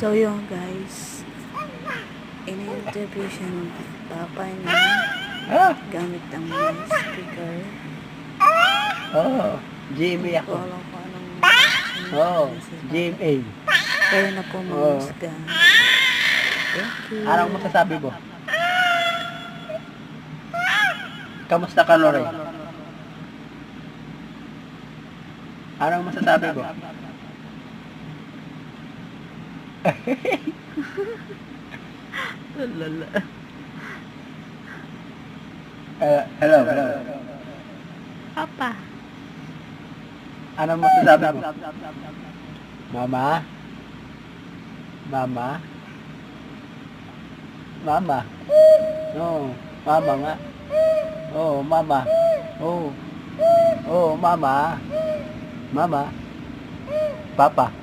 So yun guys, in-interview siya ng papa niya Ah, gamit ang mga speaker. GMA Hindi ko ako. alam kung anong GMA. kayo na po mamusga. Thank you. Anong masasabi mo? Kamusta ka, Lore? Anong masasabi mo? Lala. Hello. Papa. Anong masasabi mo? Mama? Mama? Mama? No, mama nga. Oh, mama. Oh. Oh, mama. Mama. Papa.